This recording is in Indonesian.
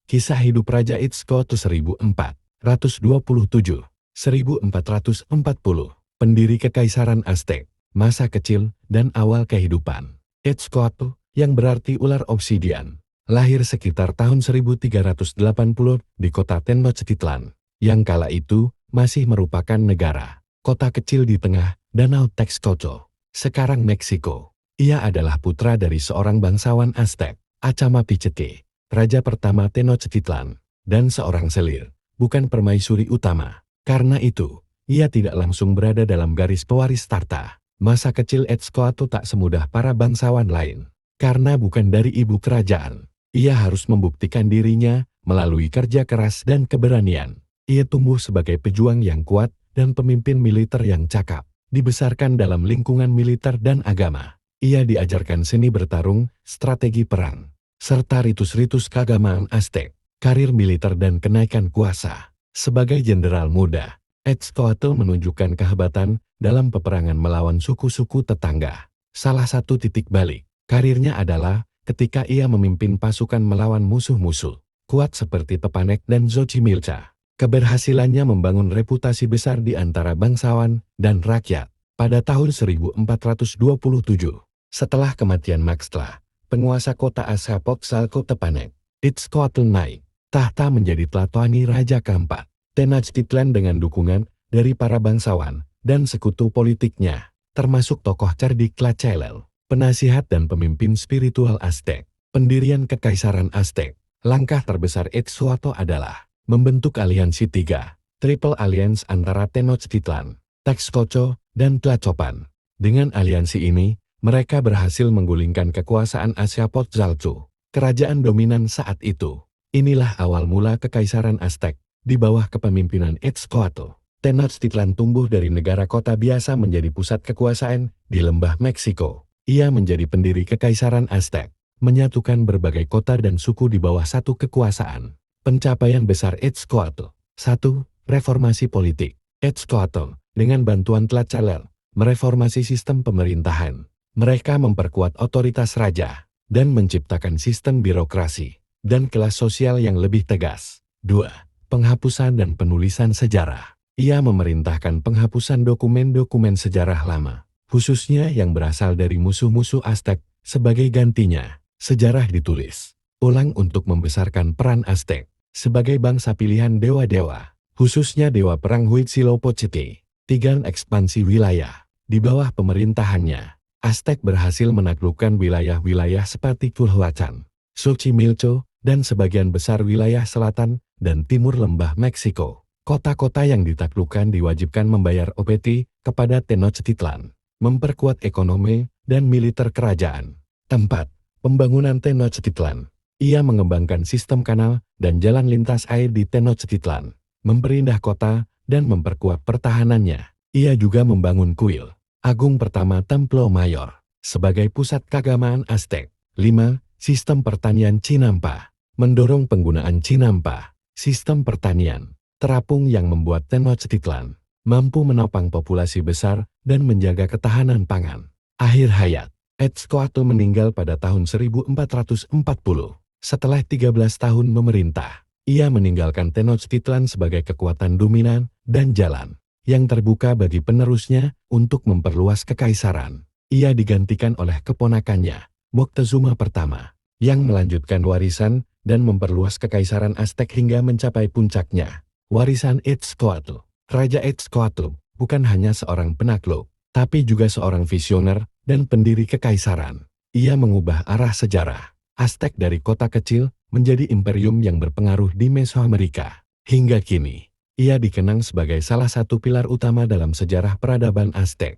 Kisah hidup Raja Itzcoatl 1427-1440, pendiri Kekaisaran Aztec, masa kecil dan awal kehidupan. Itzcoatl, yang berarti ular obsidian, lahir sekitar tahun 1380 di kota Tenochtitlan, yang kala itu masih merupakan negara, kota kecil di tengah Danau Texcoco, sekarang Meksiko. Ia adalah putra dari seorang bangsawan Aztec, Achamapicheke, raja pertama Tenochtitlan, dan seorang selir, bukan permaisuri utama. Karena itu, ia tidak langsung berada dalam garis pewaris tahta. Masa kecil Itzcoatl tak semudah para bangsawan lain. Karena bukan dari ibu kerajaan, ia harus membuktikan dirinya melalui kerja keras dan keberanian. Ia tumbuh sebagai pejuang yang kuat dan pemimpin militer yang cakap. Dibesarkan dalam lingkungan militer dan agama. Ia diajarkan seni bertarung, strategi perang, serta ritus-ritus keagamaan Aztec, karir militer dan kenaikan kuasa. Sebagai jenderal muda, Itzcoatl menunjukkan kehebatan dalam peperangan melawan suku-suku tetangga. Salah satu titik balik karirnya adalah ketika ia memimpin pasukan melawan musuh-musuh kuat seperti Tepanek dan Xochimilca. Keberhasilannya membangun reputasi besar di antara bangsawan dan rakyat. Pada tahun 1427, setelah kematian Maxtla, penguasa kota Azcapotzalco Tepanek, Itzcoatl naik tahta menjadi Tlatoani Raja keempat Tenochtitlan dengan dukungan dari para bangsawan dan sekutu politiknya, termasuk tokoh cerdik Tlacaelel, penasihat dan pemimpin spiritual Aztec. Pendirian Kekaisaran Aztec, langkah terbesar Itzcoatl adalah membentuk aliansi tiga, Triple Alliance antara Tenochtitlan, Texcoco, dan Tlacopan. Dengan aliansi ini, mereka berhasil menggulingkan kekuasaan Azcapotzalco, kerajaan dominan saat itu. Inilah awal mula Kekaisaran Aztec, di bawah kepemimpinan Itzcoatl. Tenochtitlan tumbuh dari negara kota biasa menjadi pusat kekuasaan di lembah Meksiko. Ia menjadi pendiri Kekaisaran Aztec, menyatukan berbagai kota dan suku di bawah satu kekuasaan. Pencapaian besar Itzcoatl. 1. Reformasi politik. Itzcoatl, dengan bantuan Tlacaelel, mereformasi sistem pemerintahan. Mereka memperkuat otoritas raja, dan menciptakan sistem birokrasi dan kelas sosial yang lebih tegas. 2. Penghapusan dan penulisan sejarah. Ia memerintahkan penghapusan dokumen-dokumen sejarah lama, khususnya yang berasal dari musuh-musuh Aztec. Sebagai gantinya, sejarah ditulis ulang untuk membesarkan peran Aztec sebagai bangsa pilihan dewa-dewa, khususnya dewa perang Huitzilopochtli. 3. Ekspansi wilayah. Di bawah pemerintahannya, Aztec berhasil menaklukkan wilayah-wilayah seperti Culhuacan, Xochimilco, dan sebagian besar wilayah selatan dan timur lembah Meksiko. Kota-kota yang ditaklukkan diwajibkan membayar opeti kepada Tenochtitlan, memperkuat ekonomi dan militer kerajaan. 4. Pembangunan Tenochtitlan. Ia mengembangkan sistem kanal dan jalan lintas air di Tenochtitlan, memperindah kota dan memperkuat pertahanannya. Ia juga membangun kuil agung pertama Templo Mayor sebagai pusat keagamaan Aztec. 5. Sistem pertanian Cinampa. Mendorong penggunaan Cinampa, sistem pertanian terapung yang membuat Tenochtitlan mampu menopang populasi besar dan menjaga ketahanan pangan. Akhir hayat, Itzcoatl meninggal pada tahun 1440. Setelah 13 tahun memerintah, ia meninggalkan Tenochtitlan sebagai kekuatan dominan dan jalan yang terbuka bagi penerusnya untuk memperluas kekaisaran. Ia digantikan oleh keponakannya, Moctezuma I, yang melanjutkan warisan dan memperluas Kekaisaran Aztec hingga mencapai puncaknya. Warisan Itzcoatl. Raja Itzcoatl bukan hanya seorang penakluk, tapi juga seorang visioner dan pendiri kekaisaran. Ia mengubah arah sejarah Aztec dari kota kecil menjadi imperium yang berpengaruh di Mesoamerika. Hingga kini, ia dikenang sebagai salah satu pilar utama dalam sejarah peradaban Aztec.